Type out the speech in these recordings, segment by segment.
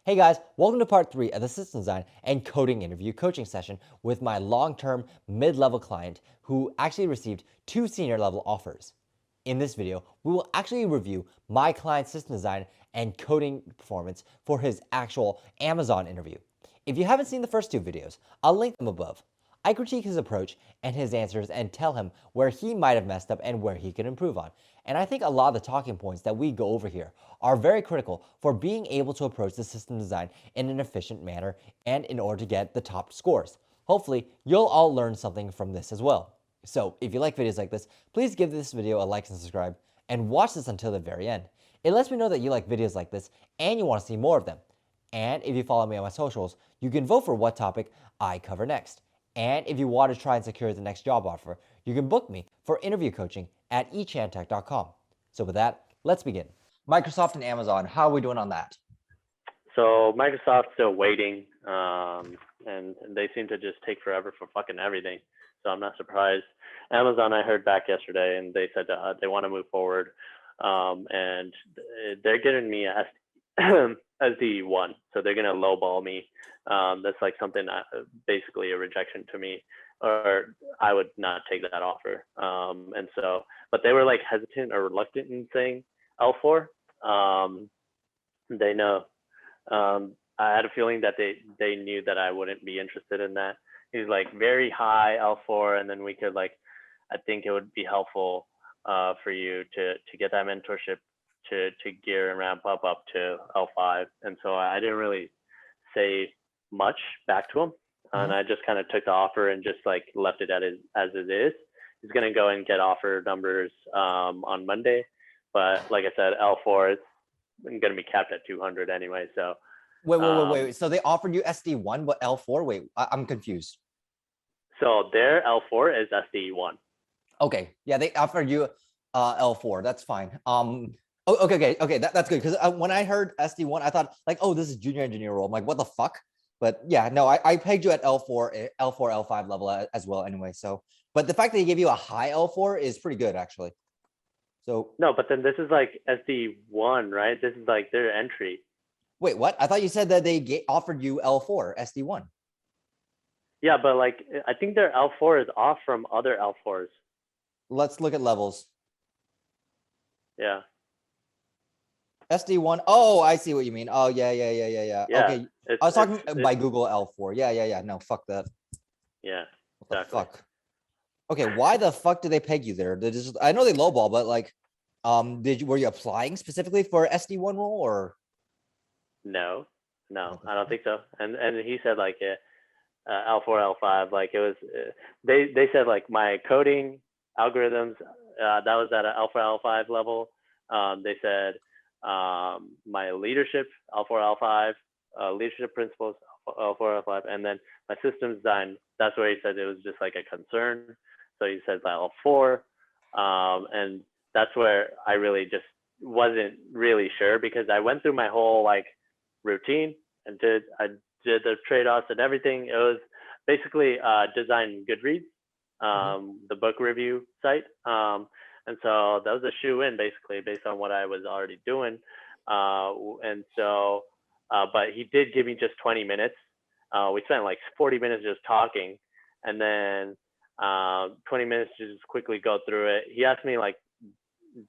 Hey guys, welcome to part 3 of the system design and coding interview coaching session with my long-term mid-level client who actually received 2 senior level offers. In this video, we will actually review my client's system design and coding performance for his actual Amazon interview. If you haven't seen the first 2 videos, I'll link them above. I critique his approach and his answers and tell him where he might have messed up and where he could improve on. And I think a lot of the talking points that we go over here are very critical for being able to approach the system design in an efficient manner and in order to get the top scores. Hopefully, you'll all learn something from this as well. So if you like videos like this, please give this video a like and subscribe and watch this until the very end. It lets me know that you like videos like this and you want to see more of them. And if you follow me on my socials, you can vote for what topic I cover next. And if you want to try and secure the next job offer, you can book me for interview coaching at echantech.com. So with that, let's begin. Microsoft and Amazon, how are we doing on that? So Microsoft's still waiting, and they seem to just take forever for fucking everything. So I'm not surprised. Amazon, I heard back yesterday, and they said they want to move forward, and they're giving me a SD1, so they're gonna lowball me. That's like something basically a rejection to me, or I would not take that offer. And so, but they were like hesitant or reluctant in saying L4. They know. I had a feeling that they knew that I wouldn't be interested in that. He's like very high L4, and then we could like, I think it would be helpful for you to get that mentorship to gear and ramp up to L5. And so I didn't really say much back to him, and I just kind of took the offer and just like left it as it is. He's gonna go and get offer numbers on Monday, but like I said, L4 is gonna be capped at 200 anyway. So wait. So they offered you SD1, but L4? Wait, I'm confused. So their L4 is SD1. Okay, yeah, they offered you L4. That's fine. Okay. That's good because when I heard SD1, I thought like, oh, this is junior engineer role. I'm like, what the fuck? But yeah, no, I pegged you at L4, L5 level as well anyway. So, but the fact that they gave you a high L4 is pretty good actually. So no, but then this is like SD1, right? This is like their entry. wait, what? I thought you said that they offered you L4, SD1. Yeah, but like I think their L4 is off from other L4s. Let's look at levels. Yeah. SD1. Oh, I see what you mean. Oh, yeah. Yeah. Okay. I was talking by Google L4. Yeah. No, fuck that. Yeah. What the fuck? Okay, why the fuck did they peg you there? I know they lowball, but like, were you applying specifically for SD1 role or? No, I don't think so. And he said like L4, L5, like it was. They said like my coding algorithms that was at an L4, L5 level. They said my leadership L4, L5, leadership principles L4, L5, and then my systems design. That's where he said it was just like a concern. So he said L4, and that's where I really just wasn't really sure because I went through my whole like routine and I did the trade-offs and everything. It was basically design Goodreads, the book review site. And so that was a shoe in basically based on what I was already doing. And so, but he did give me just 20 minutes. We spent like 40 minutes just talking, and then 20 minutes to just quickly go through it. He asked me like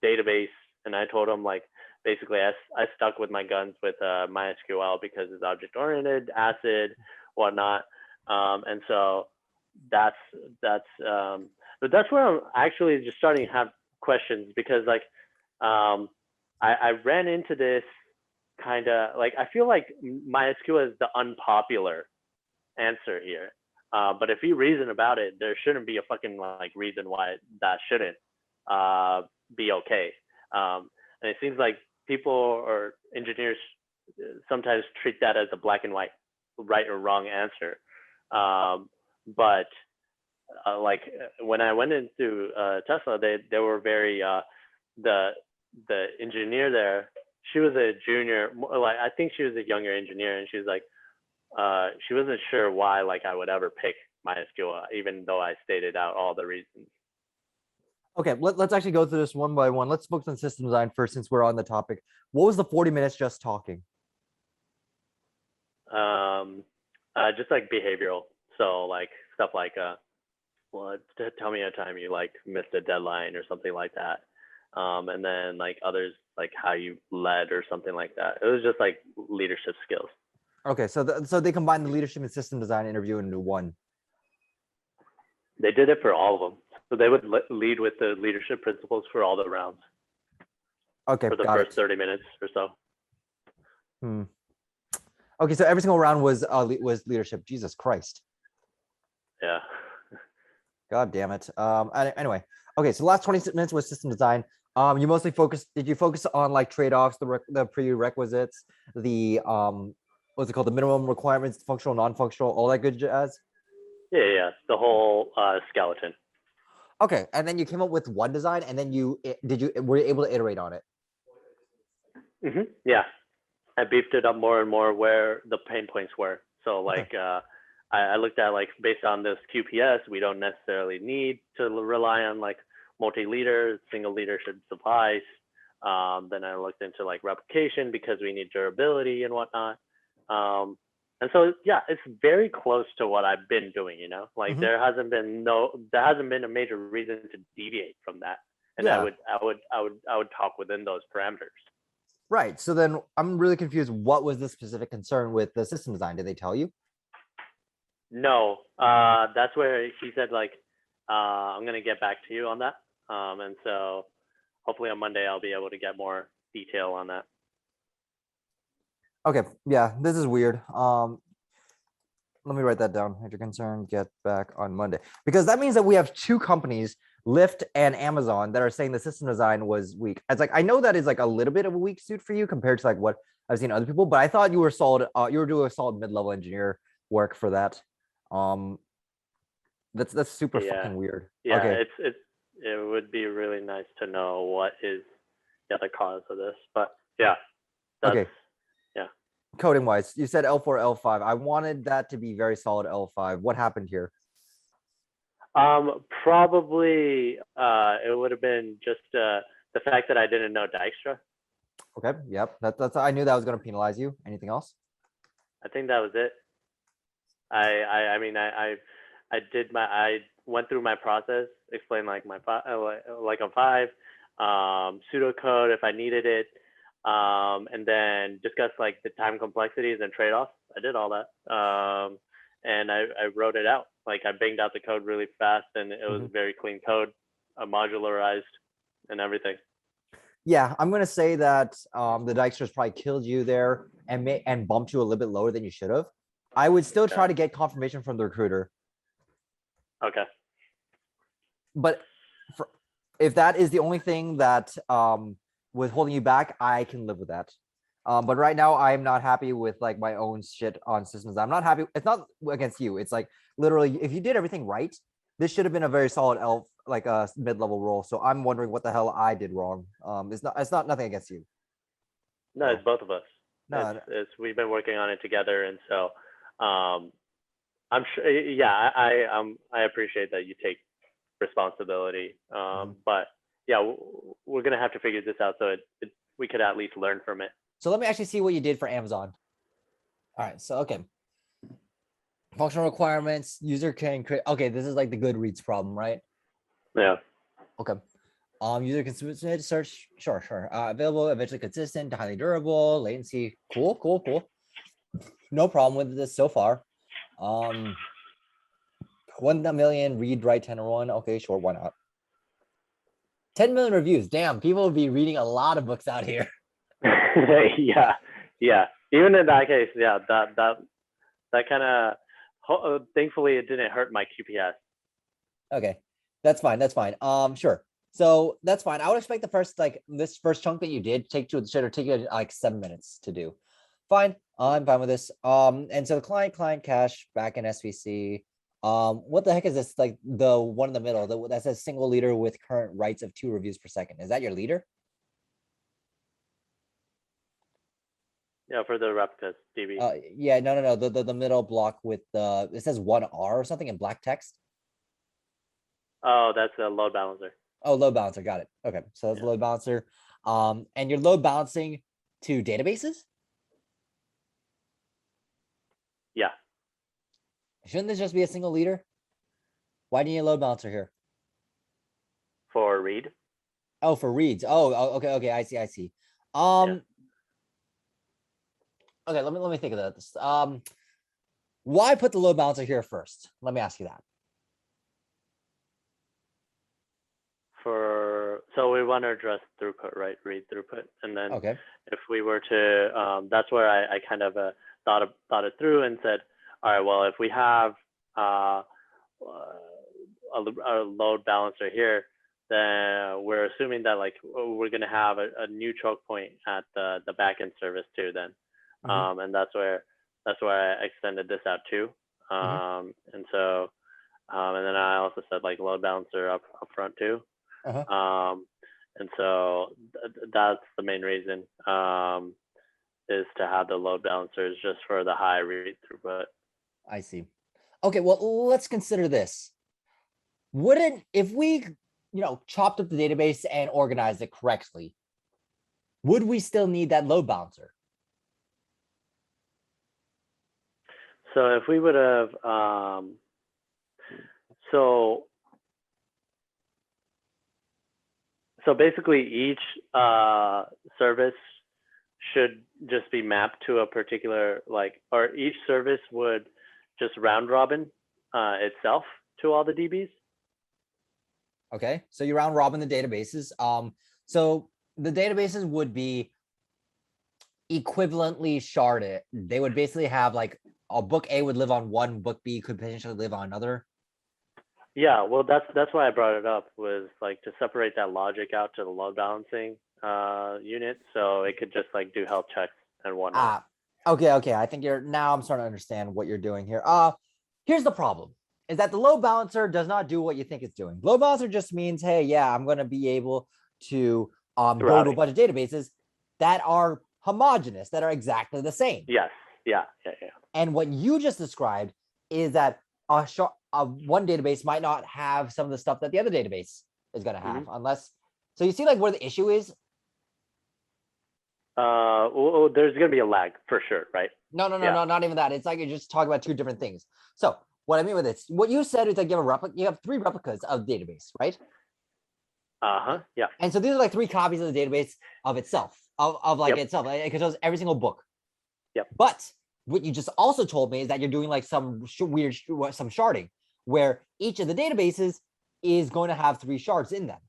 database, and I told him like basically I stuck with my guns with MySQL because it's object oriented, ACID, whatnot. And so that's where I'm actually just starting to have questions because like I ran into this kind of like I feel like MySQL is the unpopular answer here. But if you reason about it, there shouldn't be a fucking like reason why that shouldn't be okay. And it seems like people or engineers sometimes treat that as a black and white, right or wrong answer. But like when I went into Tesla, they were very the engineer there. She was a junior, like I think she was a younger engineer, and she was like she wasn't sure why like I would ever pick MySQL, even though I stated out all the reasons. Okay, let's actually go through this one by one. Let's focus on system design first since we're on the topic. What was the 40 minutes just talking? Just like behavioral. So like stuff like well, tell me a time you like missed a deadline or something like that. And then like others like how you led or something like that. It was just like leadership skills. Okay, so they combined the leadership and system design interview into one. They did it for all of them. So they would lead with the leadership principles for all the rounds. Okay, For the got first it. 30 minutes or so. Okay, so every single round was leadership. Jesus Christ. Yeah. God damn it. Anyway, okay, so the last 20 minutes was system design. You mostly did you focus on like trade-offs, the prerequisites, the what's it called, the minimum requirements, functional, non-functional, all that good jazz? Yeah. The whole skeleton. Okay, and then you came up with one design, and then were you able to iterate on it? Yeah, I beefed it up more and more where the pain points were. So like I looked at like based on this QPS, we don't necessarily need to rely on like multi-leader, single leader should suffice. Then I looked into like replication because we need durability and whatnot. And so yeah, it's very close to what I've been doing. Like there hasn't been a major reason to deviate from that. And Yeah. I would talk within those parameters. Right. So then I'm really confused. What was the specific concern with the system design? Did they tell you? No, that's where he said like, I'm gonna get back to you on that. And so hopefully on Monday I'll be able to get more detail on that. Okay. Yeah, this is weird. Let me write that down. At your concern, get back on Monday, because that means that we have two companies, Lyft and Amazon, that are saying the system design was weak. It's like, I know that is like a little bit of a weak suit for you compared to like what I've seen other people, but I thought you were solid. You were doing a solid mid-level engineer work for that. That's super fucking weird. Yeah, okay. It would be really nice to know what is the cause of this, but yeah. Okay. Yeah. Coding wise, you said L4, L5. I wanted that to be very solid L5. What happened here? Probably it would have been just the fact that I didn't know Dijkstra. Okay. Yep. That's I knew that was going to penalize you. Anything else? I think that was it. I mean I went through my process, explained like my like on 5, pseudocode if I needed it, and then discuss like the time complexities and trade-offs. I did all that, and I wrote it out. Like I banged out the code really fast, and it was very clean code, modularized, and everything. Yeah, I'm gonna say that the Dyksters probably killed you there and bumped you a little bit lower than you should have. I would still try to get confirmation from the recruiter. Okay. But if that is the only thing that was holding you back, I can live with that. But right now, I'm not happy with like my own shit on systems. I'm not happy. It's not against you. It's like literally, if you did everything right, this should have been a very solid elf, like a mid-level role. So I'm wondering what the hell I did wrong. It's not nothing against you. No, it's both of us. No, we've been working on it together, and so I'm sure. Yeah, I appreciate that you take responsibility. But yeah, we're gonna have to figure this out so we could at least learn from it. So let me actually see what you did for Amazon. All right. So okay. Functional requirements, user can create. Okay, this is like the Goodreads problem, right? Yeah. Okay. User can submit search. Sure. Available, eventually consistent, highly durable, latency. Cool. No problem with this so far. 1 million read, write, 10 or 1. Okay, sure, why not? 10 million reviews. Damn, people will be reading a lot of books out here. Yeah. Even in that case, yeah, that kind of thankfully it didn't hurt my QPS. Okay, that's fine. Sure. So that's fine. I would expect this first chunk that you did should have taken like 7 minutes to do. Fine. I'm fine with this. And so the client cache back in SVC. What the heck is this? Like the one in the middle that says single leader with current writes of 2 reviews per second. Is that your leader? Yeah, for the replicas, DB. Yeah, no. The middle block with it says 1R or something in black text. Oh, that's a load balancer. Oh, load balancer. Got it. Okay, so that's load balancer. And you're load balancing to databases? Yeah. Shouldn't this just be a single leader? Why do you need a load balancer here? For read. Oh, for reads. Okay. I see. Yeah. Okay, let me think of this. Why put the load balancer here first? Let me ask you that. So we want to address throughput, right? Read throughput, and then Okay. if we were to, that's where I kind of thought it through and said, all right, well, if we have a load balancer here, then we're assuming that like we're going to have a new choke point at the backend service too. Then, and that's where I extended this out too. And so, and then I also said like load balancer up front too. And so that's the main reason is to have the load balancers just for the high read throughput. I see. Okay, well, let's consider this. Wouldn't, if we, chopped up the database and organized it correctly, would we still need that load balancer? So if we would have, so basically each service should just be mapped to a particular or each service would just round robin itself to all the DBs. Okay, so you round robin the databases. So the databases would be equivalently sharded. They would basically have like a book A would live on one, book B could potentially live on another. Yeah, well, that's why I brought it up, was like to separate that logic out to the load balancing unit, so it could just like do health checks and whatnot. Okay. I think now I'm starting to understand what you're doing here. Here's the problem. Is that the load balancer does not do what you think it's doing. Load balancer just means, hey, yeah, I'm going to be able to go to a bunch of databases that are homogeneous, that are exactly the same. Yes. Yeah. And what you just described is that one database might not have some of the stuff that the other database is going to have, unless. So you see like where the issue is? Well, there's going to be a lag for sure, right? No, not even that. It's like you're just talking about two different things. So what I mean with this, what you said is like you have 3 replicas of the database, right? Yeah. And so these are like 3 copies of the database of itself, of like itself, because it was every single book. Yep. But what you just also told me is that you're doing like some weird, some sharding, where each of the databases is going to have 3 shards in them.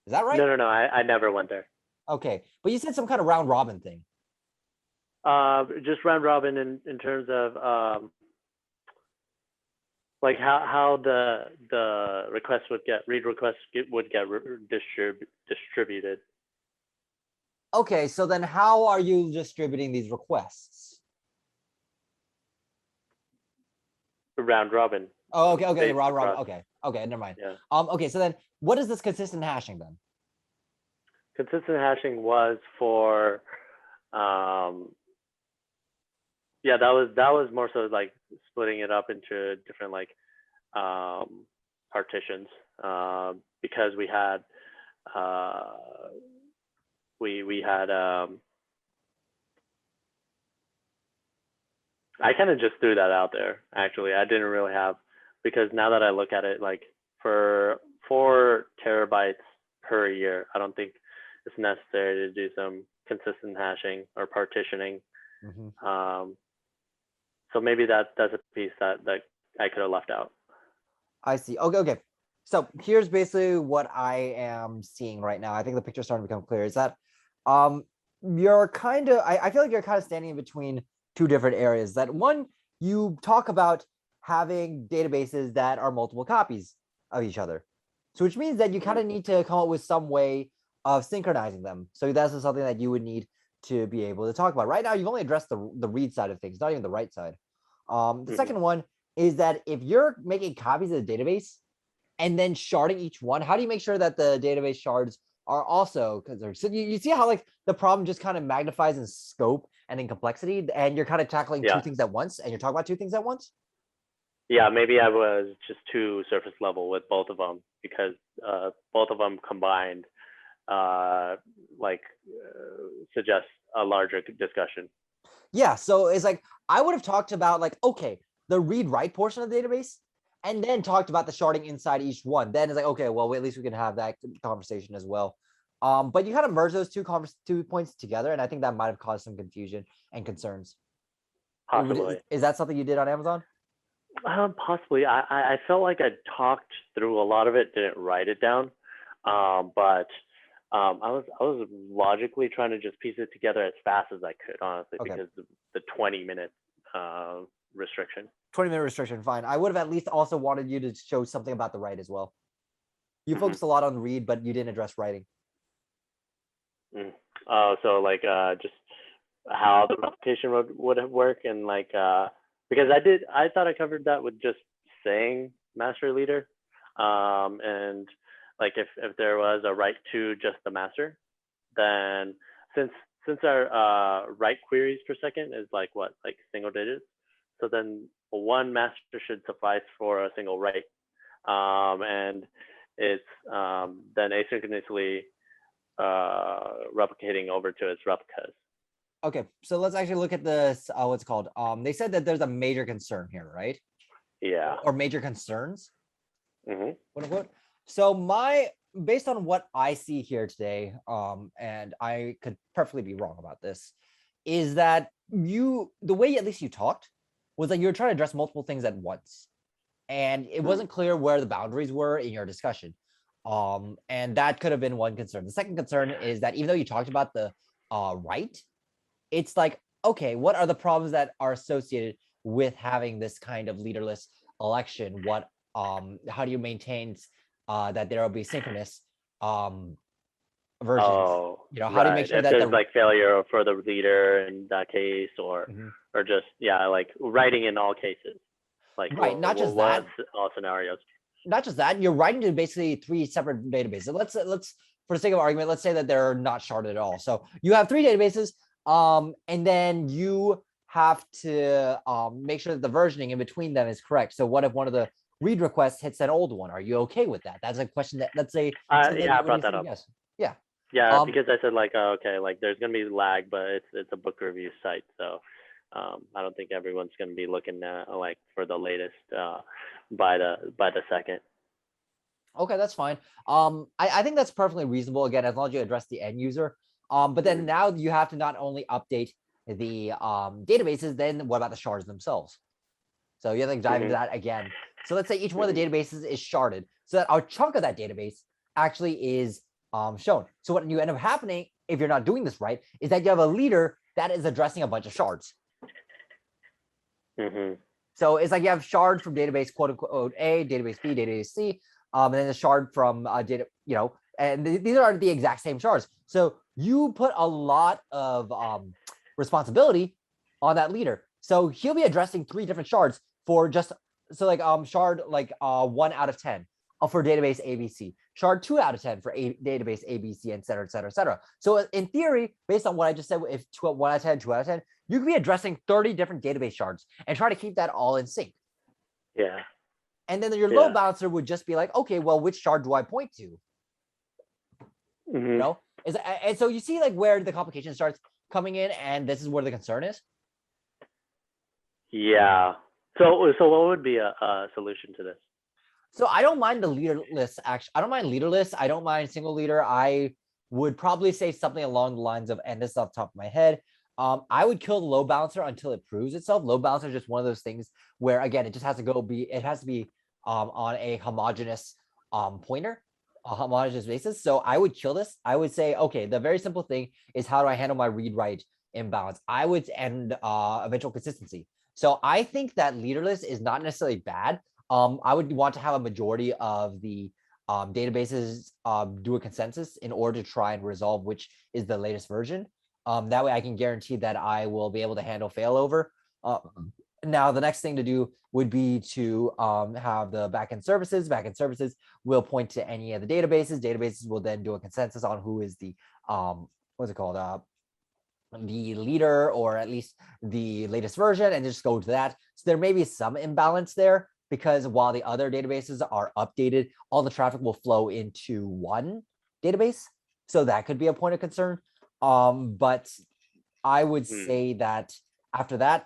Is that right? No. I never went there. Okay, but you said some kind of round robin thing. Just round robin in terms of like how the requests would get distributed. Okay, so then how are you distributing these requests? Round robin. Oh, okay, round robin. Okay, never mind. Yeah. Okay, so then what is this consistent hashing then? Consistent hashing was for yeah, that was more so like splitting it up into different like partitions, because we had we had I kind of just threw that out there. Actually, I didn't really have, because now that I look at it, like for 4 terabytes per year, I don't think it's necessary to do some consistent hashing or partitioning. So maybe that's a piece that I could have left out. I see. Okay. So here's basically what I am seeing right now. I think the picture's starting to become clear. Is that you're kind of, I feel like you're kind of standing in between 2 different areas. That one, you talk about having databases that are multiple copies of each other. So which means that you kind of need to come up with some way of synchronizing them. So that's something that you would need to be able to talk about. Right now, you've only addressed the read side of things, not even the write side. The second one is that if you're making copies of the database and then sharding each one, how do you make sure that the database shards are also, because they're, so you see how like the problem just kind of magnifies in scope and in complexity, and you're kind of tackling 2 things at once, and you're talking about 2 things at once? Yeah, maybe I was just too surface level with both of them, because both of them combined suggest a larger discussion. Yeah, so it's like I would have talked about like, okay, the read write portion of the database, and then talked about the sharding inside each one. Then it's like, okay, well, at least we can have that conversation as well. But you kind of merge those two points together, and I think that might have caused some confusion and concerns. Possibly. Is that something you did on Amazon? Possibly. I felt like I talked through a lot of it, didn't write it down, but I was logically trying to just piece it together as fast as I could, honestly, Okay. because the 20-minute restriction. 20-minute restriction, fine. I would have at least also wanted you to show something about the write as well. You Mhm. focused a lot on read, but you didn't address writing. So like just how the replication would work, and like because I thought I covered that with just saying master leader, and like if there was a write to just the master, then since our write queries per second is like what, like single digits, so then one master should suffice for a single write, and it's then asynchronously replicating over to its replicas. Okay, so let's actually look at this. What's it called? They said that there's a major concern here, right? Yeah. Or major concerns, Mm-hmm. quote unquote. So based on what I see here today, and I could perfectly be wrong about this, is that the way at least you talked was like you were trying to address multiple things at once, and it wasn't clear where the boundaries were in your discussion. And that could have been one concern. The second concern is that even though you talked about the right, it's like, okay, what are the problems that are associated with having this kind of leaderless election? What how do you maintain that there will be synchronous versions? Oh, How do you make right. sure If that there's like failure for the leader in that case, or Mhm. or just like writing in all cases, like Right, not just what that, all scenarios. you're writing to basically three separate databases. Let's for the sake of argument, let's say that they're not sharded at all. So you have three databases, and then you have to make sure that the versioning in between them is correct. So what if one of the read requests hits an old one? Are you okay with that? That's a question that, let's say, Yeah, I brought that up. yes. Yeah. Yeah, because I said like, okay, like there's gonna be lag, but it's a book review site, so I don't think everyone's gonna be looking at like for the latest by the second. Okay, that's fine. I think that's perfectly reasonable. Again, as long as you address the end user. But then now you have to not only update the databases, then what about the shards themselves? So you have to dive into that again. So let's say each one of the databases is sharded, so that a chunk of that database actually is shown. So what you end up happening, if you're not doing this right, is that you have a leader that is addressing a bunch of shards. So it's like you have shards from database quote unquote A, database B, database C, and then a shard from data, and these are the exact same shards. So you put a lot of responsibility on that leader. So he'll be addressing three different shards for just shard 1 out of 10 for database ABC, shard 2 out of 10 for database ABC, et cetera, et cetera, et cetera. So in theory, based on what I just said, if 1 out of 10, 2 out of 10, you could be addressing 30 different database shards and try to keep that all in sync. Yeah. And then your load balancer would just be like, okay, well, which shard do I point to? And so you see like where the complication starts coming in, and this is where the concern is. Yeah. So what would be a solution to this? So I don't mind the leaderless. Actually, I don't mind leaderless. I don't mind single leader. I would probably say something along the lines of, and this is off the top of my head, I would kill the load balancer until it proves itself. Load balancer is just one of those things where, again, it just has to be on a homogeneous pointer, a homogeneous basis. So I would kill this. I would say, okay, the very simple thing is how do I handle my read write imbalance? I would end eventual consistency. So I think that leaderless is not necessarily bad. I would want to have a majority of the databases do a consensus in order to try and resolve which is the latest version. That way I can guarantee that I will be able to handle failover. Now, the next thing to do would be to have the backend services. Backend services will point to any of the databases. Databases will then do a consensus on who is the, what's it called? The leader, or at least the latest version, and just go to that. So there may be some imbalance there, because while the other databases are updated, all the traffic will flow into one database. So that could be a point of concern. But I would say that after that,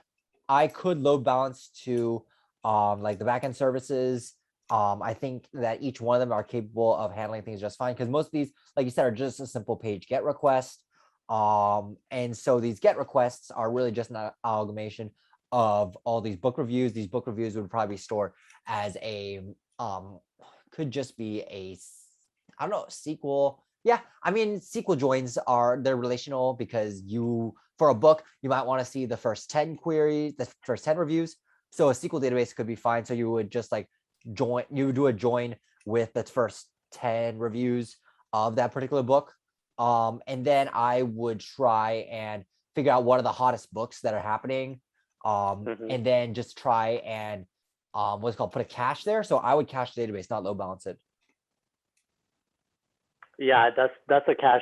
I could load balance to like the backend services. I think that each one of them are capable of handling things just fine because most of these, like you said, are just a simple page get request. And so these get requests are really just an amalgamation of all these book reviews. These book reviews would probably be stored as a could just be a, I don't know, SQL. Yeah, I mean, SQL joins they're relational because for a book, you might want to see the first 10 queries, the first 10 reviews. So a SQL database could be fine. So you would just like you would do a join with the first 10 reviews of that particular book. And then I would try and figure out what are the hottest books that are happening. And then just try and what's called put a cache there. So I would cache the database, not load balance it. Yeah, that's a cache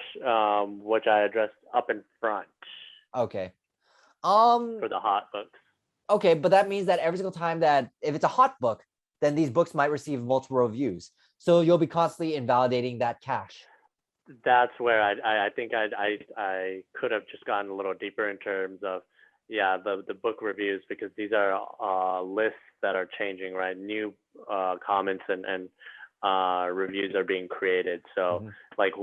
which I addressed up in front. Okay. For the hot books. Okay, but that means that every single time that if it's a hot book, then these books might receive multiple reviews. So you'll be constantly invalidating that cache. That's where I think I could have just gotten a little deeper in terms of the book reviews, because these are lists that are changing, right? New comments and reviews are being created. So like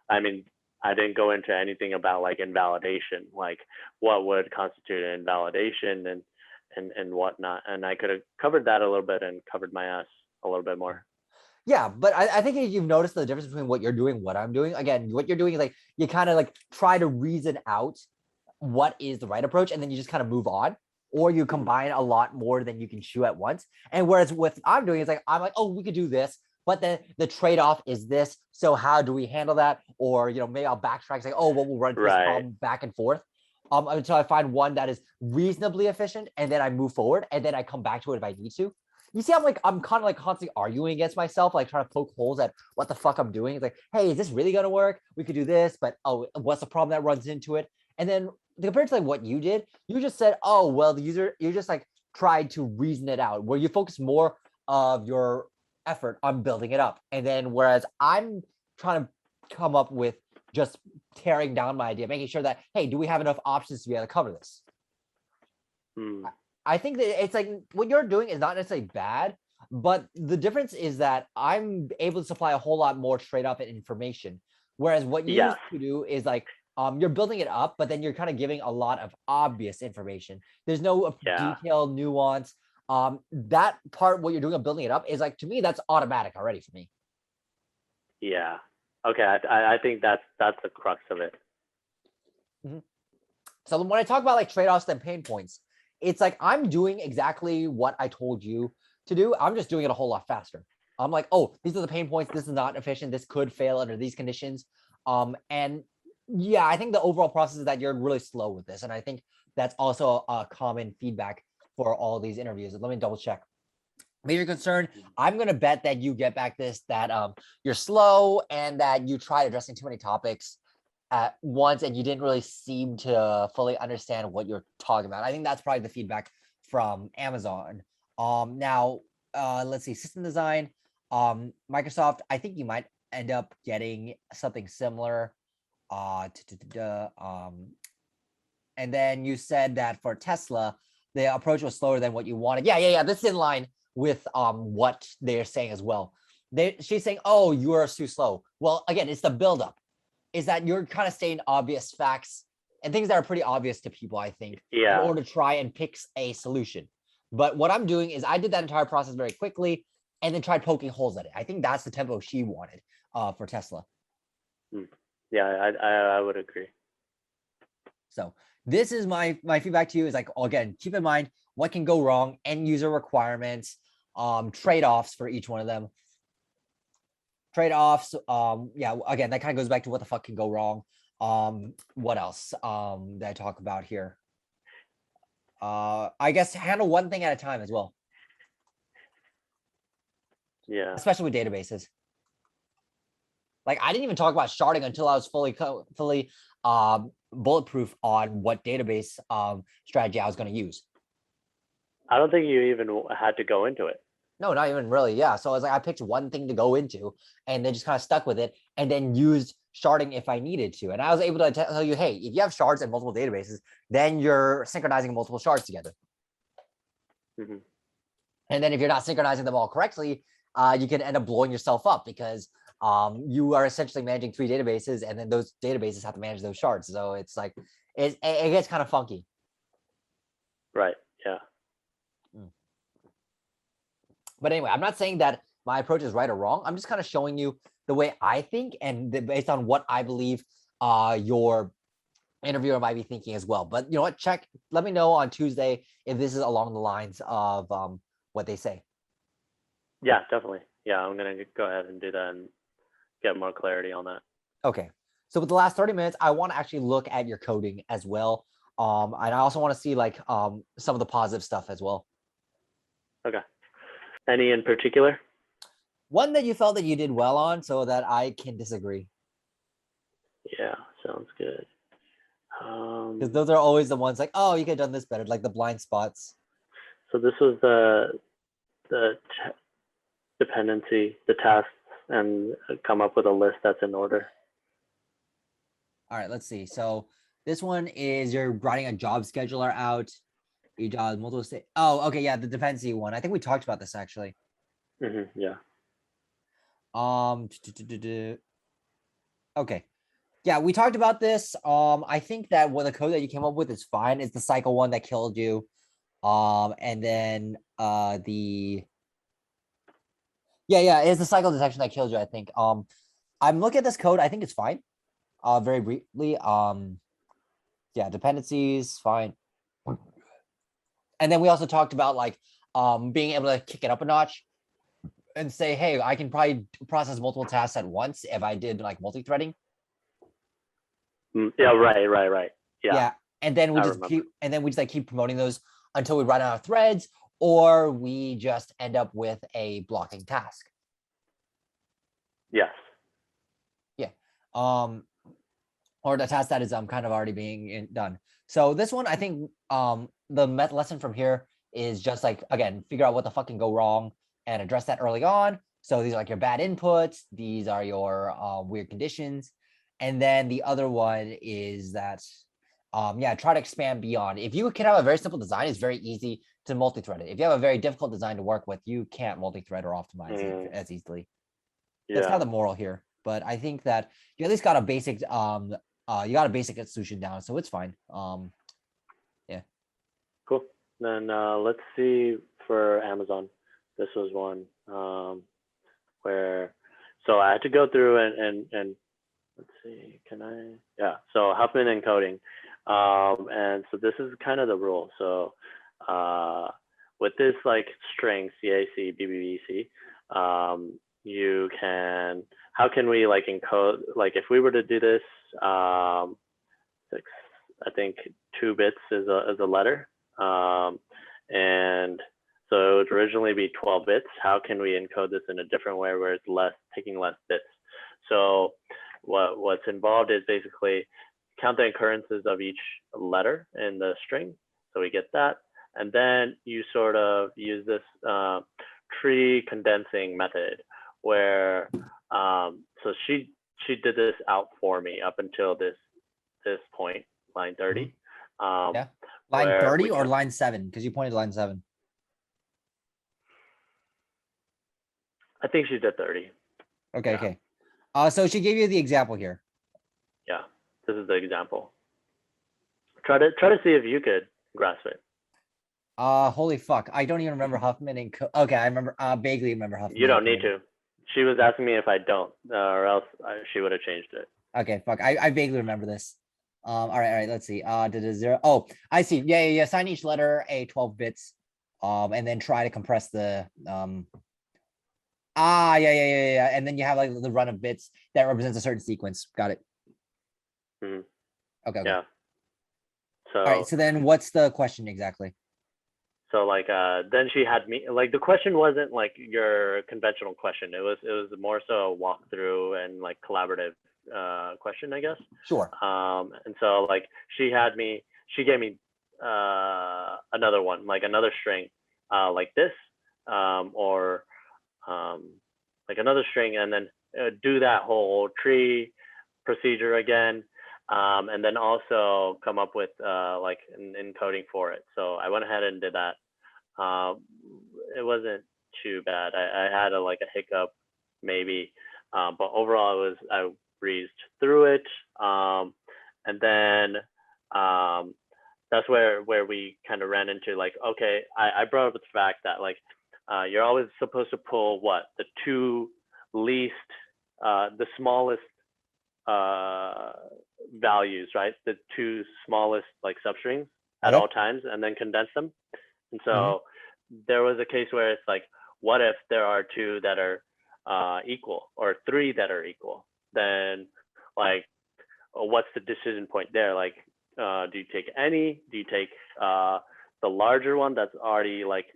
I mean, I didn't go into anything about like invalidation, like what would constitute an invalidation and whatnot. And I could have covered that a little bit and covered my ass a little bit more. Yeah, but I think you've noticed the difference between what you're doing, what I'm doing. Again, what you're doing is like you kind of like try to reason out what is the right approach, and then you just kind of move on, or you combine a lot more than you can chew at once. And whereas what I'm doing is like I'm like, oh, we could do this, but then the trade-off is this. So how do we handle that? Or maybe I'll backtrack, say, oh, well, we'll run through this problem back and forth until I find one that is reasonably efficient, and then I move forward, and then I come back to it if I need to. You see, I'm kind of like constantly arguing against myself, like trying to poke holes at what the fuck I'm doing. It's like, hey, is this really gonna work? We could do this, but oh, what's the problem that runs into it? And then compared to like what you did, you just said, oh, well, you just like tried to reason it out, where you focus more of your effort on building it up. And then whereas I'm trying to come up with just tearing down my idea, making sure that, hey, do we have enough options to be able to cover this? I think that it's like what you're doing is not necessarily bad, but the difference is that I'm able to supply a whole lot more trade-off and information. Whereas what you used to do is like you're building it up, but then you're kind of giving a lot of obvious information. There's no detailed nuance. That part, what you're doing of building it up, is like, to me, that's automatic already for me. Yeah. Okay. I think that's the crux of it. So when I talk about like trade-offs and pain points, it's like I'm doing exactly what I told you to do. I'm just doing it a whole lot faster. I'm like, oh, these are the pain points. This is not efficient. This could fail under these conditions. And yeah, I think the overall process is that you're really slow with this. And I think that's also a common feedback for all these interviews. Let me double check. Major concern, I'm going to bet that you get back that you're slow and that you tried addressing too many topics at once and you didn't really seem to fully understand what you're talking about. I think that's probably the feedback from Amazon. Now, let's see, system design, Microsoft, I think you might end up getting something similar. And then you said that for Tesla, the approach was slower than what you wanted. Yeah. This is in line with what they're saying as well. She's saying, oh, you are too slow. Well, again, it's the buildup. Is that you're kind of stating obvious facts and things that are pretty obvious to people, I think, in order to try and pick a solution. But what I'm doing is I did that entire process very quickly and then tried poking holes at it. I think that's the tempo she wanted for Tesla. Yeah, I would agree. So this is my feedback to you is like, again, keep in mind what can go wrong, end user requirements, trade-offs for each one of them. Trade-offs, yeah, again, that kind of goes back to what the fuck can go wrong. What else that I talk about here? I guess handle one thing at a time as well. Yeah. Especially with databases. Like I didn't even talk about sharding until I was fully bulletproof on what database strategy I was going to use. I don't think you even had to go into it. No, not even really. Yeah. So I was like, I picked one thing to go into and then just kind of stuck with it and then used sharding if I needed to. And I was able to tell you, hey, if you have shards in multiple databases, then you're synchronizing multiple shards together. Mm-hmm. And then if you're not synchronizing them all correctly, you can end up blowing yourself up because you are essentially managing 3 databases, and then those databases have to manage those shards. So it's like it gets kind of funky. Right. Yeah. But anyway, I'm not saying that my approach is right or wrong. I'm just kind of showing you the way I think, and based on what I believe your interviewer might be thinking as well. But you know what? Let me know on Tuesday if this is along the lines of what they say. Yeah, definitely. Yeah, I'm gonna go ahead and do that and get more clarity on that. Okay. So with the last 30 minutes, I want to actually look at your coding as well. And I also want to see like some of the positive stuff as well. Okay. Any in particular? One that you felt that you did well on so that I can disagree. Yeah, sounds good. Because those are always the ones like, oh, you could have done this better, like the blind spots. So this was the dependency, the tasks, and come up with a list that's in order. All right, let's see. So this one is you're writing a job scheduler out. You job multiple state. Oh, okay, yeah, the dependency one. I think we talked about this actually. Mm-hmm, yeah. Okay. Yeah, we talked about this. I think that what the code that you came up with is fine. It's the cycle one that killed you. And then it's the cycle detection that killed you, I think. I'm looking at this code. I think it's fine. Very briefly. Yeah, dependencies, fine. And then we also talked about like being able to kick it up a notch and say, hey, I can probably process multiple tasks at once if I did like multi-threading. Yeah, right. Yeah. And then we just like keep promoting those until we run out of threads, or we just end up with a blocking task. Yes. Yeah. Or the task that is kind of already being done. So this one, I think the lesson from here is just like, again, figure out what the fuck can go wrong and address that early on. So these are like your bad inputs. These are your weird conditions. And then the other one is that, try to expand beyond. If you can have a very simple design, it's very easy to multi-thread it. If you have a very difficult design to work with, you can't multi-thread or optimize it as easily. That's kind of the moral here. But I think that you at least got a basic solution down, so it's fine. Yeah. Cool. Then let's see for Amazon. This was one where, so I had to go through and let's see, so Huffman encoding. And so this is kind of the rule. So with this like string CAC, BBBC, you can, how can we like encode, like if we were to do this, I think 2 bits is a letter. And so it would originally be 12 bits. How can we encode this in a different way where it's taking less bits? So what's involved is basically count the occurrences of each letter in the string. So we get that. And then you sort of use this tree condensing method where, so she did this out for me up until this point, line 30. Yeah. Line 30 or line 7? Because you pointed to line 7. I think she did 30. Okay, yeah. Okay. So she gave you the example here. Yeah, this is the example. Try to see if you could grasp it. Holy fuck. I don't even remember Huffman and okay, I remember vaguely remember Huffman. You don't need to. She was asking me if I don't, or else she would have changed it. Okay, fuck. I vaguely remember this. All right. Let's see. Did a 0? Oh, I see. Yeah. Assign each letter a 12 bits. And then try to compress the yeah. And then you have like the run of bits that represents a certain sequence. Got it. Mm-hmm. Okay. Yeah. So. All right. So then, what's the question exactly? So like then she had me like the question wasn't like your conventional question. It was more so a walkthrough and like collaborative question, I guess. Sure. And so like she gave me another one, like another string like this or like another string, and then do that whole tree procedure again, and then also come up with like an encoding for it. So I went ahead and did that. It wasn't too bad. I had like a hiccup maybe, but overall I breezed through it. And then that's where we kind of ran into like, okay, I brought up the fact that like you're always supposed to pull what the two least, the smallest values, right? The two smallest like substrings at all times, and then condense them. And so there was a case where it's like, what if there are two that are equal or three that are equal? Then like, what's the decision point there? Like, do you take any? Do you take the larger one that's already like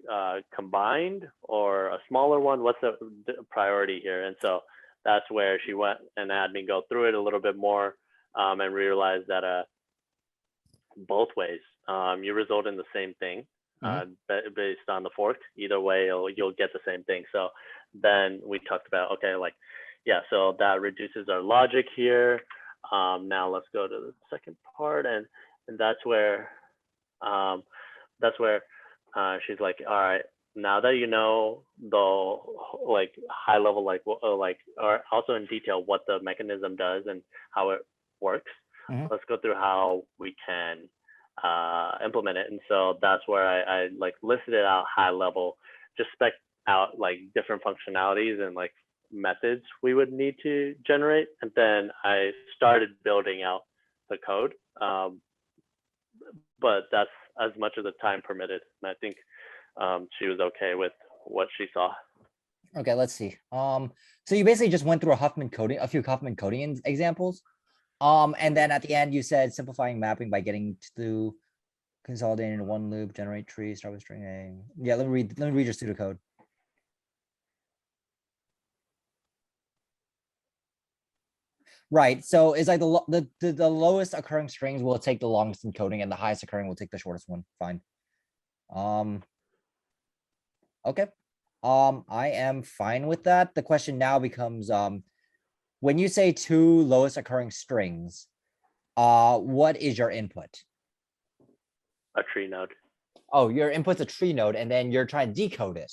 combined, or a smaller one? What's the priority here? And so that's where she went and had me go through it a little bit more, and realized that both ways you result in the same thing, based on the fork. Either way, you'll get the same thing. So then we talked about, okay, like, yeah, so that reduces our logic here. Now let's go to the second part, and that's where she's like, all right, now that you know the like high level, like or also in detail what the mechanism does and how it works, let's go through how we can implement it. And so that's where I like listed it out high level, just spec out like different functionalities and like methods we would need to generate, and then I started building out the code, but that's as much as the time permitted, and I think she was okay with what she saw. Okay, let's see. So you basically just went through a few Huffman coding examples, and then at the end you said simplifying mapping by getting to consolidate into one loop, generate tree, start with string A. Yeah, let me read your pseudocode. Right. So it's like the lowest occurring strings will take the longest encoding, and the highest occurring will take the shortest one. Fine. Okay. I am fine with that. The question now becomes, when you say two lowest occurring strings, what is your input? A tree node. Oh, your input's a tree node, and then you're trying to decode it.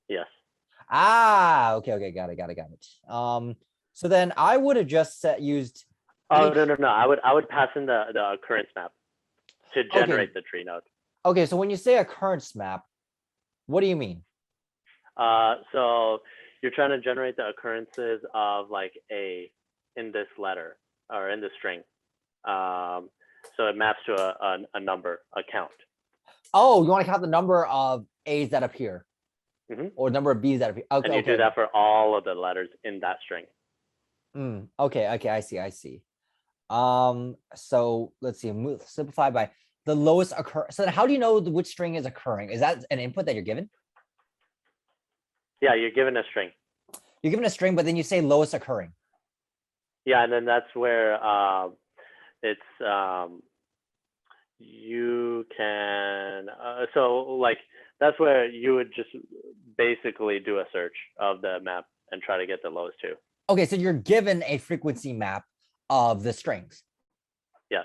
Yes. Ah, okay, got it. So then I would have just used. Oh, no. I would pass in the occurrence map to generate the tree node. Okay, so when you say occurrence map, what do you mean? So you're trying to generate the occurrences of like A in this letter or in the string. So it maps to a number, a count. Oh, you want to count the number of A's that appear, or number of B's that appear. Okay, and you do that for all of the letters in that string. Okay, I see. So let's see, simplify by the lowest occur. So then how do you know which string is occurring? Is that an input that you're given? Yeah, you're given a string. You're given a string, but then you say lowest occurring. Yeah, and then that's where it's you can so like that's where you would just basically do a search of the map and try to get the lowest two. Okay, so you're given a frequency map of the strings. Yes.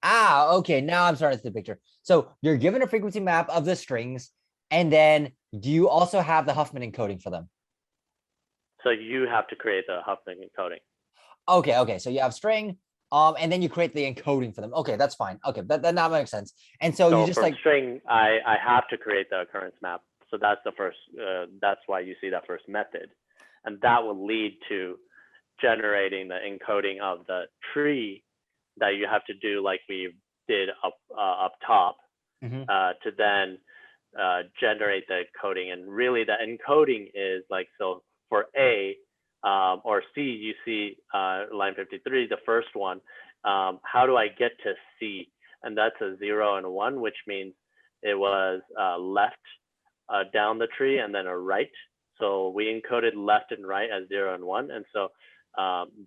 Ah, okay, now I'm starting to see the picture. So you're given a frequency map of the strings, and then do you also have the Huffman encoding for them? So you have to create the Huffman encoding. Okay, so you have string, and then you create the encoding for them. Okay, that's fine. Okay, that now makes sense. And so you just like string, I have to create the occurrence map. So that's the first, that's why you see that first method. And that will lead to generating the encoding of the tree that you have to do like we did up top, to then generate the encoding. And really the encoding is like, so for A or C, you see line 53, the first one, how do I get to C? And that's a 0 and a 1, which means it was left down the tree and then a right. So we encoded left and right as 0 and 1. And so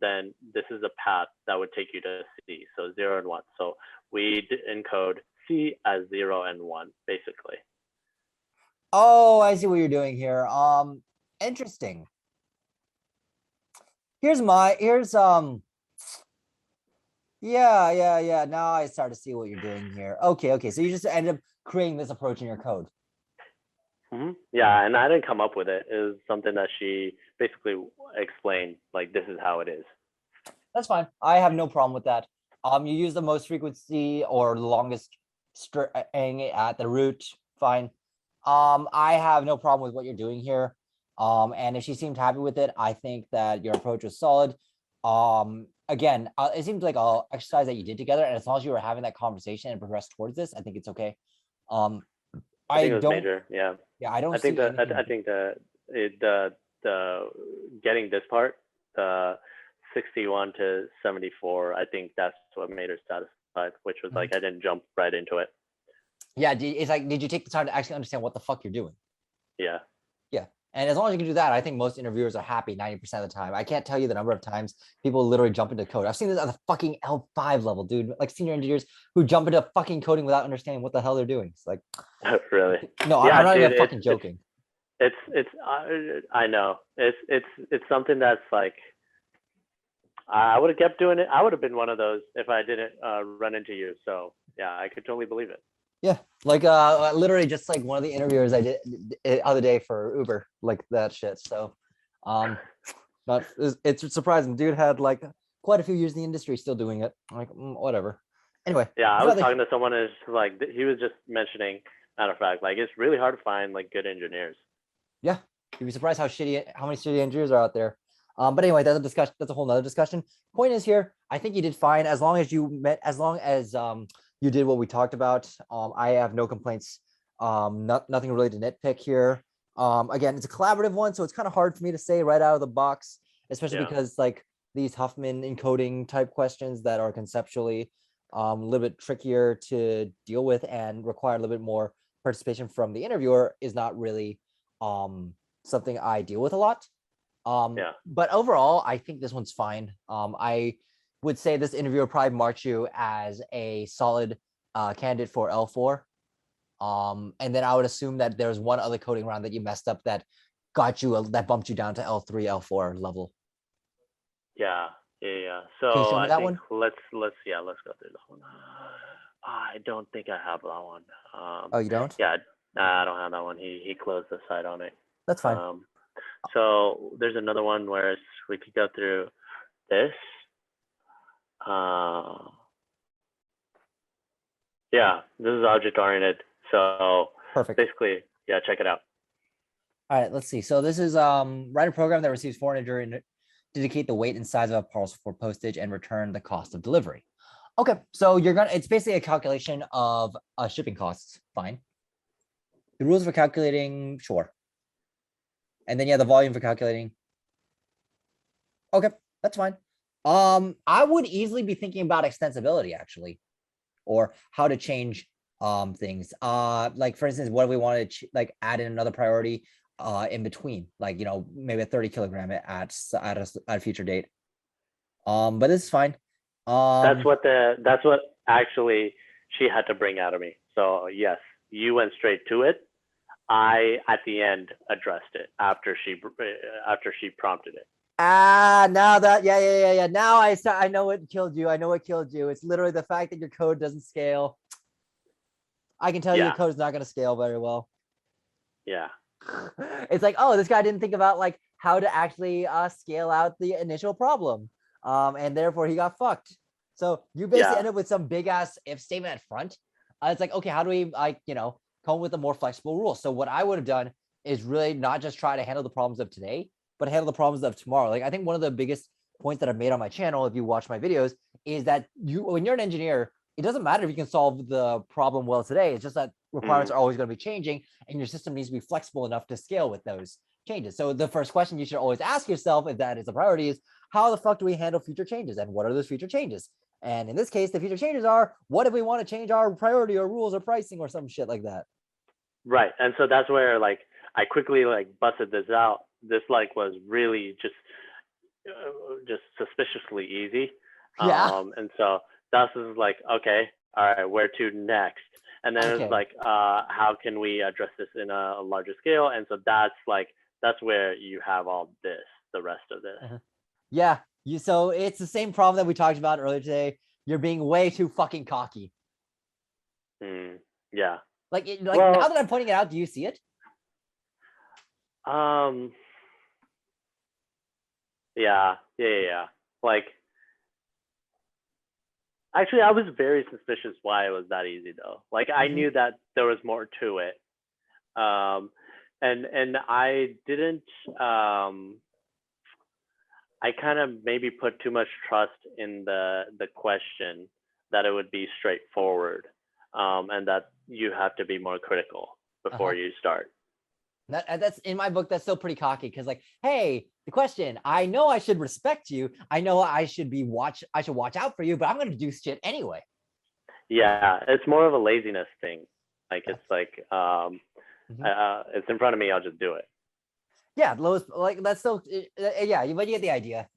then this is a path that would take you to C. So 0 and 1. So we encode C as 0 and 1, basically. Oh, I see what you're doing here. Interesting. Here's Yeah. Now I start to see what you're doing here. Okay. So you just ended up creating this approach in your code. Yeah, and I didn't come up with it. It was something that she basically explained, like this is how it is. That's fine. I have no problem with that. You use the most frequency or the longest string at the root. Fine. I have no problem with what you're doing here. And if she seemed happy with it, I think that your approach was solid. Again, it seems like a exercise that you did together, and as long as you were having that conversation and progressed towards this, I think it's okay. I I think it was don't. major. Yeah, Yeah, I don't I think see that anything. I think the getting this part, the 61 to 74, I think that's what made her satisfied, which was like I didn't jump right into it. Yeah, it's like, did you take the time to actually understand what the fuck you're doing? Yeah. Yeah. And as long as you can do that, I think most interviewers are happy 90% of the time. I can't tell you the number of times people literally jump into code. I've seen this at the fucking L5 level, dude. Like senior engineers who jump into fucking coding without understanding what the hell they're doing. It's like, Really. no, Yeah, I'm not dude. even fucking joking. It's. I know. It's something that's like I would have kept doing it. I would have been one of those if I didn't run into you. So yeah, I could totally believe it. Yeah. Like literally just like one of the interviewers I did the other day for Uber, like that shit. So not it's surprising. Dude had like quite a few years in the industry still doing it. Like whatever. Anyway, Yeah, I you know was they talking to someone who's like he was just mentioning, matter of fact, like it's really hard to find like good engineers. yeah, you'd be surprised how many shitty engineers are out there. But anyway, that's a discussion. That's a whole nother discussion. Point is here, I think you did fine as long as as long as you did what we talked about. I have no complaints. Nothing really to nitpick here. Again, it's a collaborative one, so it's kind of hard for me to say right out of the box, especially Yeah. because like these Huffman encoding type questions that are conceptually a little bit trickier to deal with and require a little bit more participation from the interviewer is not really something I deal with a lot. Yeah. But overall, I think this one's fine. I would say this interview would probably mark you as a solid candidate for L4. And then I would assume that there's one other coding round that you messed up that that bumped you down to L3, L4 level. Yeah. Yeah. Can you So show me I that think one? let's go through this one. I don't think I have that one. Oh, you don't? Yeah, nah, I don't have that one. He closed the site on it. That's fine. Um, so there's another one where we could go through this. Uh, yeah, this is object oriented. So Perfect. basically, yeah, check it out. All right, let's see. So this is write a program that receives foreign integer and indicate the weight and size of a parcel for postage and return the cost of delivery. Okay, so it's basically a calculation of shipping costs. Fine. The rules for calculating, sure. And then yeah, the volume for calculating. Okay, that's fine. I would easily be thinking about extensibility actually, or how to change things. Like for instance, what if we wanted to like add in another priority in between, like maybe a 30 kilogram at a future date. But it's fine. That's Um, what actually she had to bring out of me. So yes, you went straight to it. I at the end addressed it after she prompted it. now that yeah. Now I know what killed you. I know what killed you. It's literally the fact that your code doesn't scale. I can tell you your Yeah. code is not going to scale very well. Yeah. It's like, oh, this guy didn't think about like how to actually scale out the initial problem. And therefore he got fucked. So you basically Yeah. end up with some big ass if statement at front. It's like, okay, how do we like, come up with a more flexible rule? So what I would have done is really not just try to handle the problems of today, but handle the problems of tomorrow. Like I think one of the biggest points that I've made on my channel, if you watch my videos, is that when you're an engineer, it doesn't matter if you can solve the problem well today. It's just that requirements are always going to be changing, and your system needs to be flexible enough to scale with those changes. So the first question you should always ask yourself, if that is a priority, is how the fuck do we handle future changes, and what are those future changes? And in this case, the future changes are, what if we want to change our priority or rules or pricing or some shit like that? Right. And so that's where like I quickly like busted this out. This like was really just suspiciously easy. Yeah. And so that's like, okay, all right, where to next? And then it's Okay. like, how can we address this in a larger scale? And so that's where you have all this, the rest of this. Yeah. So it's the same problem that we talked about earlier today. You're being way too fucking cocky. Yeah. Like Well, now that I'm pointing it out, do you see it? Yeah. Like, actually, I was very suspicious why it was that easy though. Like, I knew that there was more to it. And I didn't. I kind of maybe put too much trust in the question that it would be straightforward, and that you have to be more critical before you start. That's in my book. That's still pretty cocky because, like, hey, the question. I know I should respect you. I know I should I should watch out for you, but I'm gonna do shit anyway. Yeah, it's more of a laziness thing. Like, it's like, it's in front of me. I'll just do it. Yeah, lowest, like that's still yeah, but you get the idea.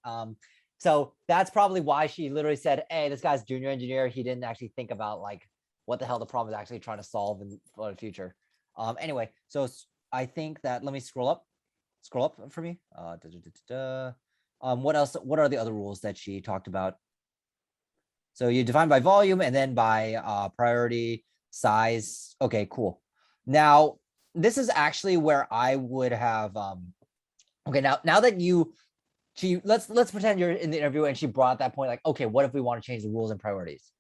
So that's probably why she literally said, "Hey, this guy's junior engineer. He didn't actually think about like what the hell the problem is actually trying to solve for the future." Anyway, so I think that let me scroll up for me. What else? What are the other rules that she talked about? So you define by volume and then by priority, size. Okay, cool. Now this is actually where I would have okay, now that let's pretend you're in the interview and she brought that point, like, okay, what if we want to change the rules and priorities?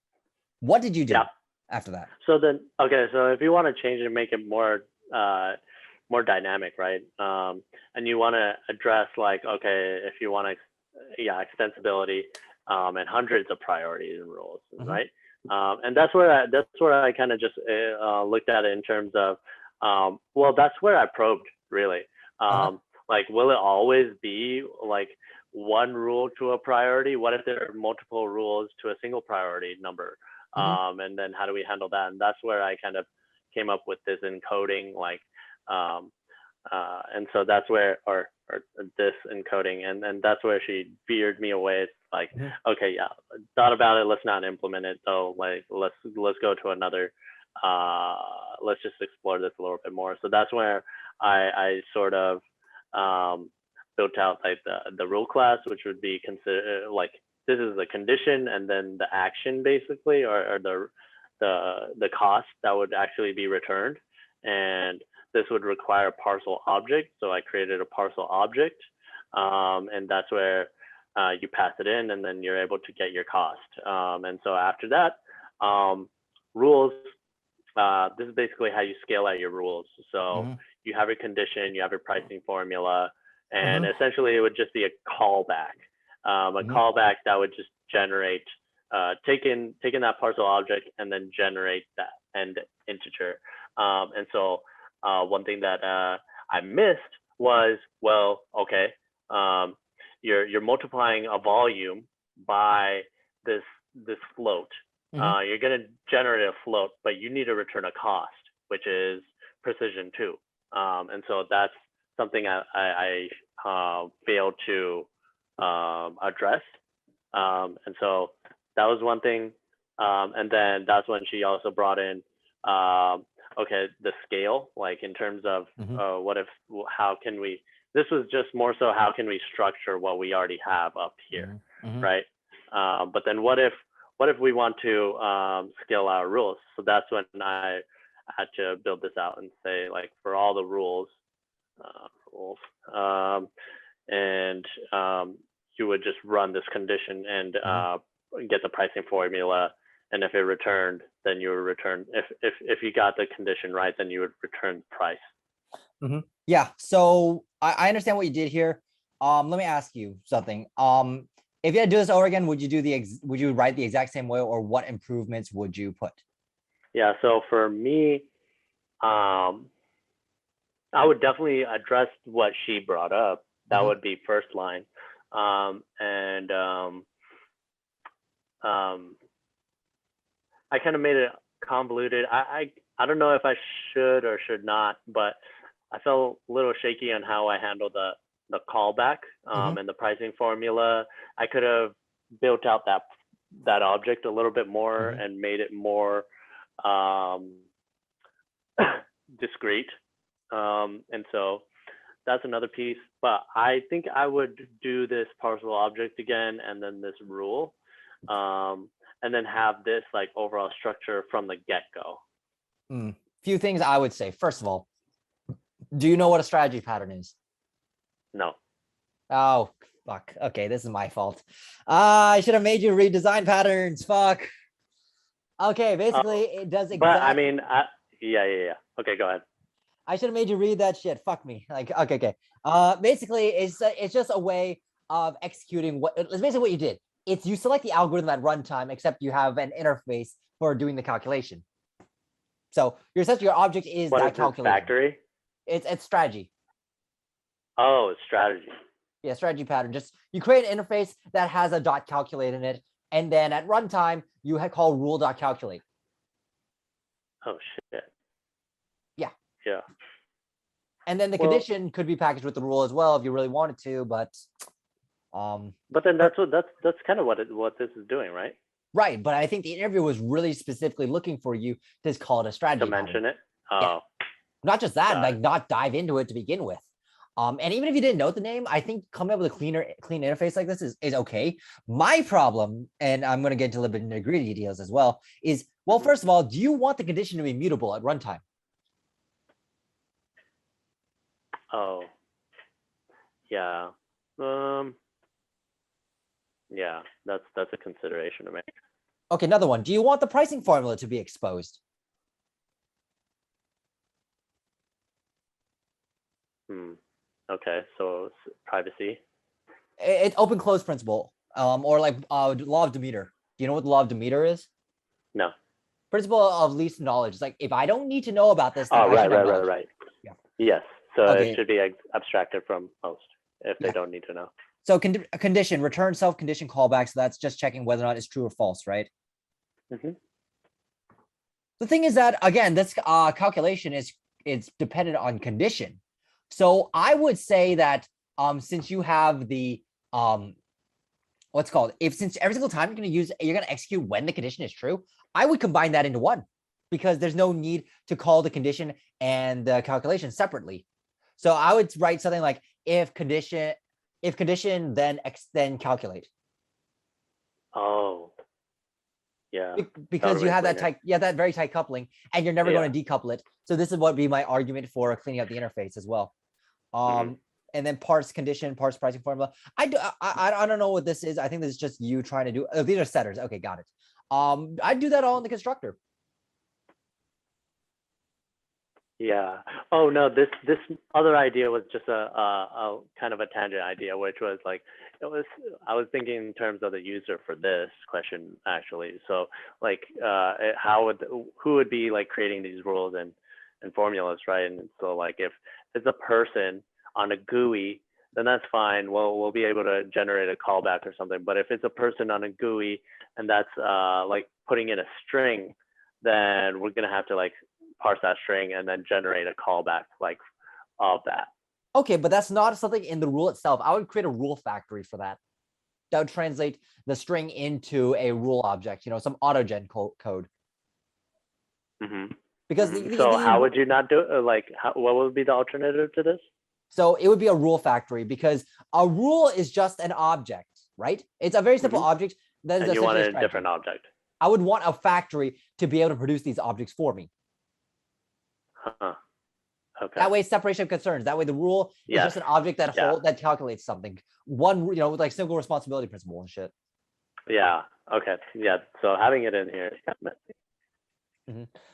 What did you do after that? So then, okay, so if you want to change it and make it more more dynamic, right? And you want to address like, okay, if you want to, extensibility, and hundreds of priorities and rules, right? And that's where I kind of just looked at it in terms of, well, that's where I probed really. Like, will it always be like one rule to a priority? What if there are multiple rules to a single priority number? And then how do we handle that? And that's where I kind of came up with this encoding, like, and so that's where, or this encoding, and that's where she veered me away. It's like, okay, yeah, thought about it. Let's not implement it. So like, let's go to another. Let's just explore this a little bit more. So that's where I sort of built out like the rule class, which would be considered like, this is the condition and then the action basically, or the cost that would actually be returned. And this would require a parcel object. So I created a parcel object, and that's where you pass it in and then you're able to get your cost. And so after that, rules, this is basically how you scale out your rules. So you have your condition, you have your pricing formula, and essentially it would just be a callback. A callback that would just generate, taking that parcel object and then generate that end integer. And so one thing that I missed was, well, okay, you're multiplying a volume by this float. You're going to generate a float, but you need to return a cost, which is precision 2. And so that's something I failed to address. And so that was one thing. And then that's when she also brought in, okay, the scale, like in terms of how can we, this was just more so how can we structure what we already have up here, right? But then what if we want to scale our rules? So that's when I had to build this out and say, like, for all the rules, and you would just run this condition and get the pricing formula. And if it returned, then you would return. If you got the condition right, then you would return the price. Yeah. So I understand what you did here. Let me ask you something. If you had to do this over again, would you write the exact same way, or what improvements would you put? Yeah. So for me, I would definitely address what she brought up. That would be first line. I kind of made it convoluted. I don't know if I should or should not, but I felt a little shaky on how I handled the callback and the pricing formula. I could have built out that object a little bit more and made it more discrete. And so that's another piece. But I think I would do this parcel object again and then this rule. and then have this like overall structure from the get-go? Few things I would say. First of all, do you know what a strategy pattern is? No. Oh, fuck. Okay, this is my fault. I should have made you read design patterns. Fuck. Okay, basically, it does exactly. But I mean, yeah. Okay, go ahead. I should have made you read that shit. Fuck me. Like, okay. Basically, it's just a way of executing what. It's basically what you did. It's you select the algorithm at runtime, except you have an interface for doing the calculation. So essentially your object is What that is calculation. Factory? It's strategy. Oh, it's strategy. Yeah, strategy pattern. Just you create an interface that has a dot calculate in it, and then at runtime you call rule.calculate. Oh shit. Yeah. Yeah. And then the condition could be packaged with the rule as well if you really wanted to, but But then that's kind of what this is doing, right? Right, but I think the interview was really specifically looking for you to call it a strategy. To mention it. Oh. Yeah. Not just that, like not dive into it to begin with. And even if you didn't know the name, I think coming up with a clean interface like this is okay. My problem, and I'm going to get into a little bit of nitty-gritty details as well, is, well, first of all, do you want the condition to be mutable at runtime? Oh. Yeah. Yeah, that's a consideration to make. Okay, another one. Do you want the pricing formula to be exposed? Okay, so privacy. It's open close principle, or like law of Demeter. Do you know what the law of Demeter is? No. Principle of least knowledge. It's like if I don't need to know about this, then right. Yeah. Yes. So okay. It should be abstracted from most if they don't need to know. So a condition, return self-condition callback. So that's just checking whether or not it's true or false, right? Mm-hmm. The thing is that, again, this calculation it's dependent on condition. So I would say that since you have the since every single time you're going to execute when the condition is true, I would combine that into one, because there's no need to call the condition and the calculation separately. So I would write something like if condition then calculate. Oh. Yeah. Because you have that tight, that very tight coupling, and you're never going to decouple it. So this is what would be my argument for cleaning up the interface as well. And then parse condition, parse pricing formula. I don't know what this is. I think this is just you trying to do. Oh, these are setters. Okay, got it. I do that all in the constructor. Yeah. Oh no, this other idea was just a kind of a tangent idea, which was like I was thinking in terms of the user for this question actually. So like who would be like creating these rules and formulas, right? And so like if it's a person on a GUI, then that's fine. We'll be able to generate a callback or something. But if it's a person on a GUI and that's like putting in a string, then we're gonna have to like parse that string and then generate a callback like of that. Okay, but that's not something in the rule itself. I would create a rule factory for that. That would translate the string into a rule object, some autogen code. Mm-hmm. Because how would you not do it? What would be the alternative to this? So it would be a rule factory, because a rule is just an object, right? It's a very simple object. That is you want a different object. I would want a factory to be able to produce these objects for me. Huh. Okay. That way, separation of concerns. That way, the rule is just an object that calculates something. One, like single responsibility principle and shit. Yeah. Okay. Yeah. So having it in here is kind of messy.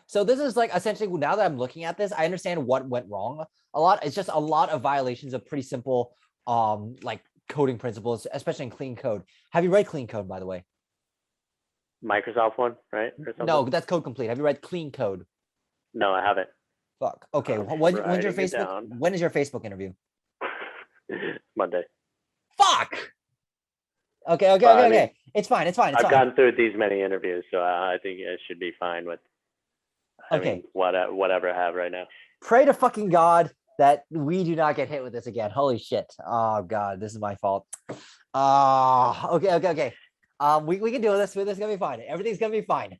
So this is like essentially, now that I'm looking at this, I understand what went wrong a lot. It's just a lot of violations of pretty simple like coding principles, especially in clean code. Have you read clean code, by the way? Microsoft one, right? No, that's Code Complete. Have you read clean code? No, I haven't. Fuck. Okay. When's your Facebook? When is your Facebook interview? Monday. Fuck. Okay. It's fine. I've gone through these many interviews, so I think it should be fine with. I mean, whatever I have right now. Pray to fucking God that we do not get hit with this again. Holy shit. Oh God, this is my fault. Okay. We can do this. This is gonna be fine. Everything's gonna be fine.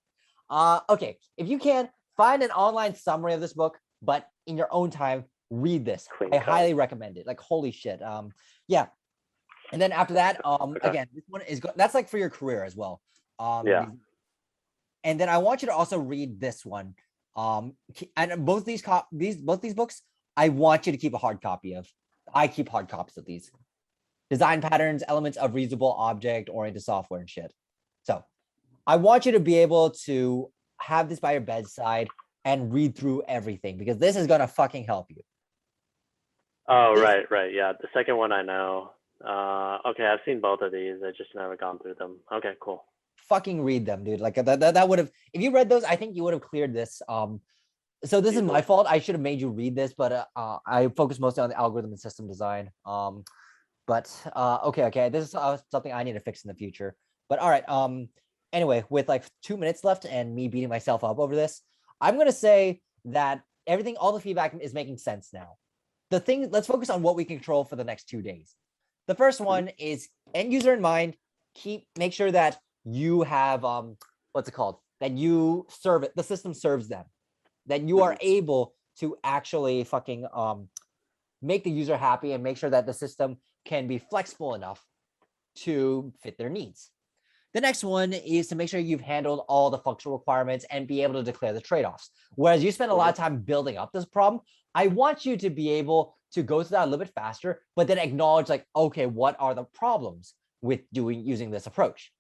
Okay. If you can find an online summary of this book, but in your own time, read this. I highly recommend it. Like, holy shit. Yeah. And then after that, again, this one is that's like for your career as well. And then I want you to also read this one. And both these books, I want you to keep a hard copy of. I keep hard copies of these. Design patterns, elements of reusable object-oriented software and shit. So I want you to be able to have this by your bedside and read through everything, because this is gonna fucking help you. Oh, right. Yeah, the second one I know. Okay, I've seen both of these. I just never gone through them. Okay, cool. Fucking read them, dude. Like that would have, if you read those, I think you would have cleared this. So this is my fault. I should have made you read this, but I focus mostly on the algorithm and system design. But okay. This is something I need to fix in the future. But all right. Anyway, with like 2 minutes left and me beating myself up over this, I'm gonna say that everything, all the feedback is making sense now. The thing, let's focus on what we control for the next 2 days. The first one is end user in mind. Make sure that you have what's it called? That you serve it, the system serves them. That you are able to actually fucking make the user happy and make sure that the system can be flexible enough to fit their needs. The next one is to make sure you've handled all the functional requirements and be able to declare the trade-offs. Whereas you spend a lot of time building up this problem, I want you to be able to go through that a little bit faster, but then acknowledge like, okay, what are the problems with using this approach?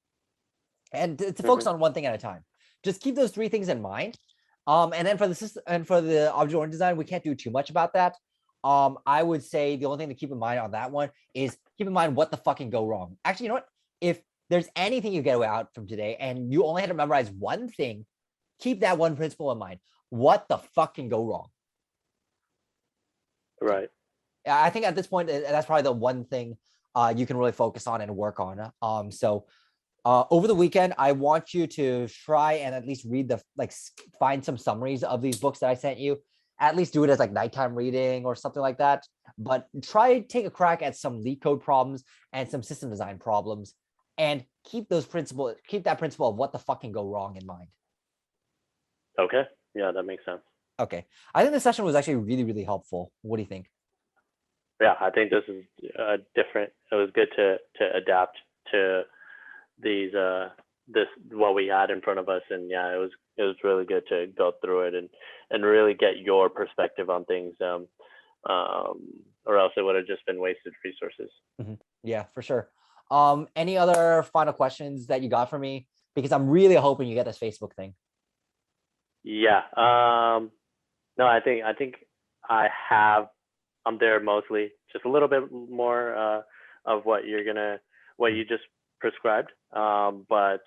And to focus on one thing at a time. Just keep those 3 things in mind. And then for the system and for the object-oriented design, we can't do too much about that. I would say the only thing to keep in mind on that one is keep in mind what the fuck can go wrong. Actually, you know what? If there's anything you get out from today and you only had to memorize one thing, keep that one principle in mind. What the fuck can go wrong? Right. I think at this point, that's probably the one thing you can really focus on and work on. So over the weekend, I want you to try and at least read find some summaries of these books that I sent you. At least do it as like nighttime reading or something like that. But try take a crack at some leak code problems and some system design problems, and keep that principle of what the fuck can go wrong in mind. Okay. Yeah, that makes sense. Okay. I think the session was actually really, really helpful. What do you think? Yeah, I think this is different. It was good to adapt to these what we had in front of us, and yeah, it was really good to go through it and really get your perspective on things, or else it would have just been wasted resources. Yeah, for sure. Any other final questions that you got for me? Because I'm really hoping you get this Facebook thing. Yeah. No, I think I'm there mostly. Just a little bit more of what you just prescribed. But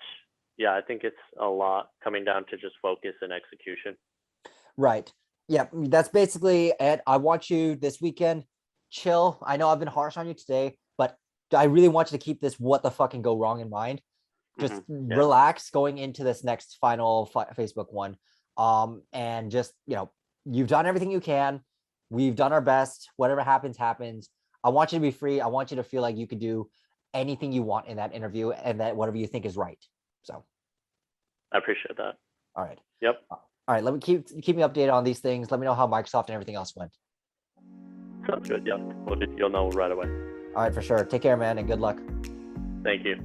yeah, I think it's a lot coming down to just focus and execution. Right. Yeah, that's basically it. I want you this weekend, chill. I know I've been harsh on you today, but I really want you to keep this what the fuck can go wrong in mind. Just relax going into this next final Facebook one. And just, you've done everything you can. We've done our best. Whatever happens, happens. I want you to be free. I want you to feel like you could do anything you want in that interview and that whatever you think is right. So I appreciate that. All right. Yep. All right. Let me keep me updated on these things. Let me know how Microsoft and everything else went. Sounds good. Yeah. You'll know right away. All right, for sure. Take care, man, and good luck. Thank you.